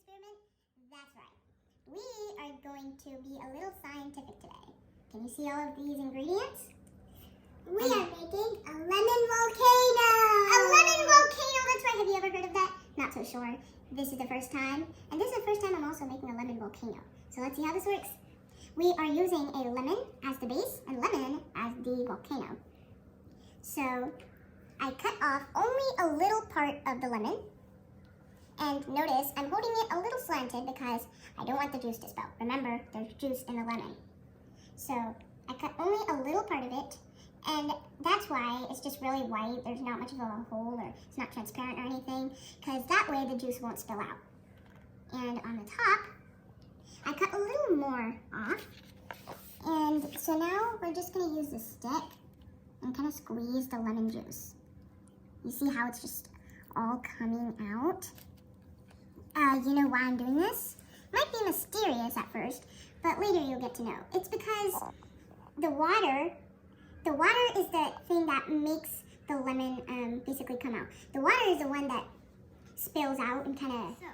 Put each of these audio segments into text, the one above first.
experiment? That's right. We are going to be a little scientific today. Can you see all of these ingredients? We are making a lemon volcano! A lemon volcano! That's right. Have you ever heard of that? Not so sure. This is the first time. And this is the first time I'm also making a lemon volcano. So let's see how this works. We are using a lemon as the base and lemon as the volcano. So I cut off only a little part of the lemon. And notice I'm holding it a little slanted because I don't want the juice to spill. Remember, there's juice in the lemon. So I cut only a little part of it. And that's why it's just really white. There's not much of a hole, or it's not transparent or anything, because that way the juice won't spill out. And on the top, I cut a little more off. And so now we're just going to use the stick and kind of squeeze the lemon juice. You see how it's just all coming out? You know why I'm doing this? Might be mysterious at first, but later you'll get to know. It's because the water is the thing that makes the lemon basically come out. The water is the one that spills out and kind of... So,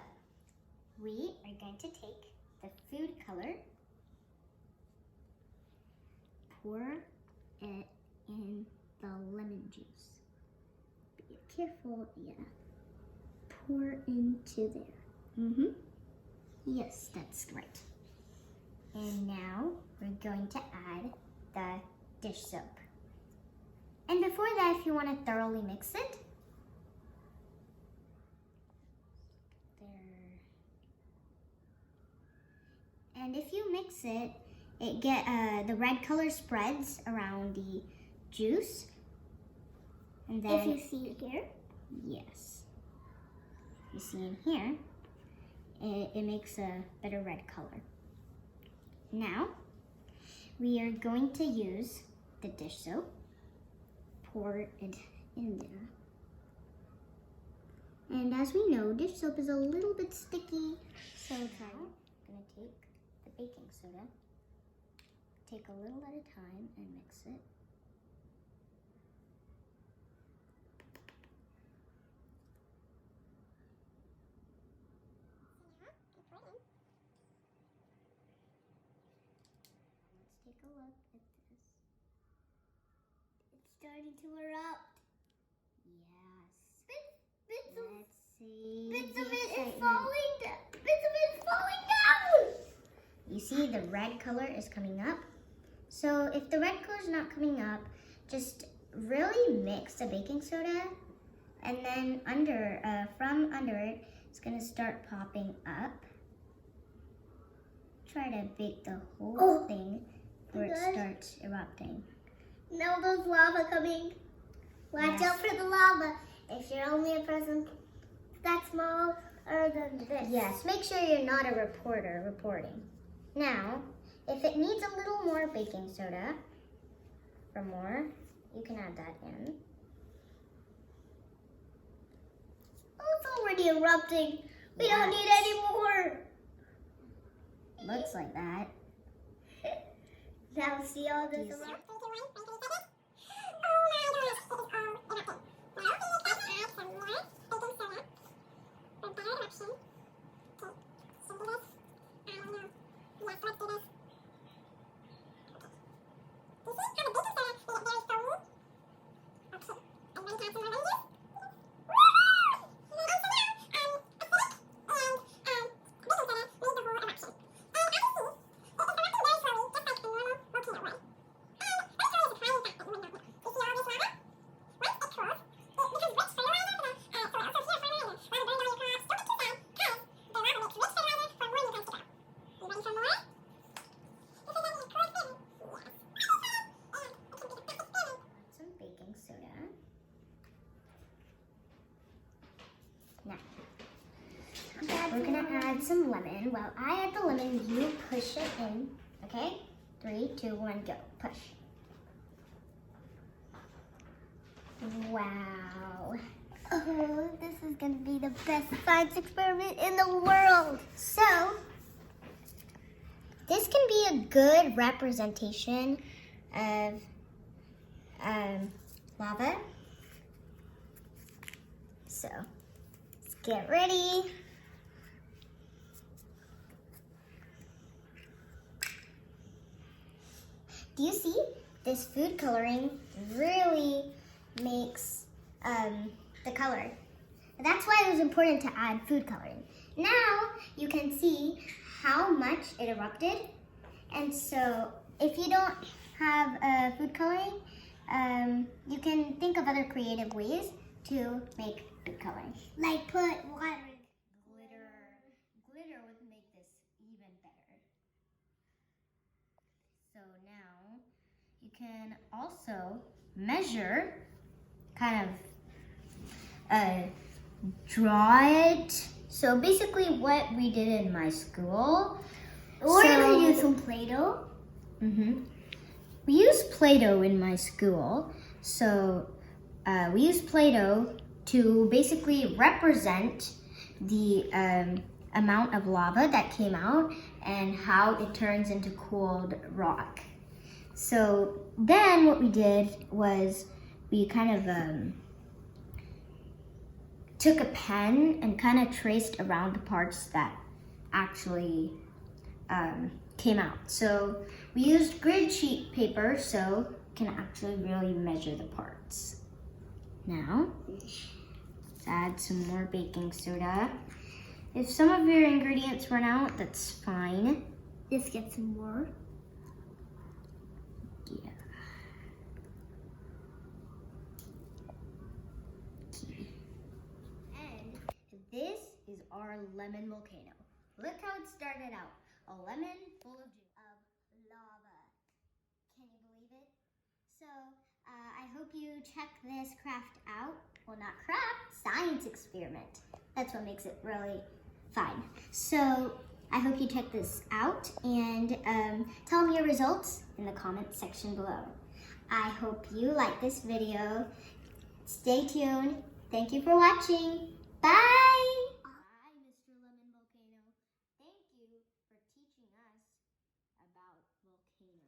we are going to take the food color, pour it in the lemon juice. Be careful, yeah. Pour into there. Yes, that's right. And now we're going to add the dish soap. And before that, if you want to thoroughly mix it, there. And if you mix it, the red color spreads around the juice. And then, if you see here, yes, you see in here, it makes a better red color. Now, we are going to use the dish soap. Pour it in there. And as we know, dish soap is a little bit sticky, so I'm gonna take the baking soda, take a little at a time and mix it. Let's take a look at this. It's starting to erupt. Yes. Let's see. Bits of it is falling down. Bits of it is falling down. You see the red color is coming up. So if the red color is not coming up, just really mix the baking soda, and then from under it, it's gonna start popping up. Try to bake the whole thing before it starts erupting. Now there's lava coming. Watch out for the lava. If you're only a person that small or than this. Yes, make sure you're not a reporter reporting. Now, if it needs a little more baking soda, or more, you can add that in. Oh, it's already erupting. We don't need any more. Looks like that. Now see all this erupting? We're gonna add some lemon. While I add the lemon, you push it in. Okay? 3, 2, 1, go. Push. Wow. Oh, this is gonna be the best science experiment in the world. So, this can be a good representation of lava. So, let's get ready. Do you see? This food coloring really makes the color. That's why it was important to add food coloring. Now you can see how much it erupted. And so if you don't have food coloring, you can think of other creative ways to make food coloring. Like put water. Glitter would make this even better. So now you can also measure, kind of draw it. So basically what we did in my school. Or you can use some Play-Doh. We use Play-Doh in my school. So we use Play-Doh to basically represent the amount of lava that came out and how it turns into cooled rock. So then what we did was we kind of took a pen and kind of traced around the parts that actually came out. So we used grid sheet paper so we can actually really measure the parts. Now, let's add some more baking soda. If some of your ingredients run out, that's fine. Just get some more. Yeah. And this is our lemon volcano. Look how it started out. A lemon full of lava. Can you believe it? So I hope you check this craft out. Well, not craft, science experiment. That's what makes it really fun. So I hope you check this out and tell me your results in the comment section below. I hope you like this video. Stay tuned. Thank you for watching. Bye! Hi, Mr. Lemon Volcano. Thank you for teaching us about volcanoes.